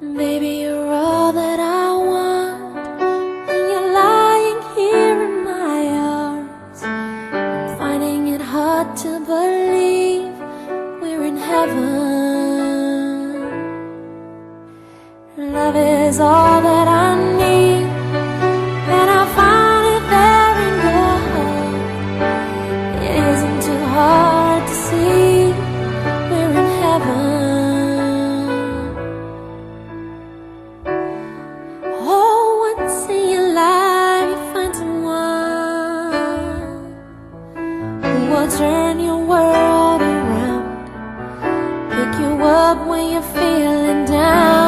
Baby, you're all that I want. When you're lying here in my arms, I'm finding it hard to believe we're in heaven. Love is all that I need, and I find it there in your heart. It isn't too hard to see we're in heaven. Will turn your world around, pick you up when you're feeling down.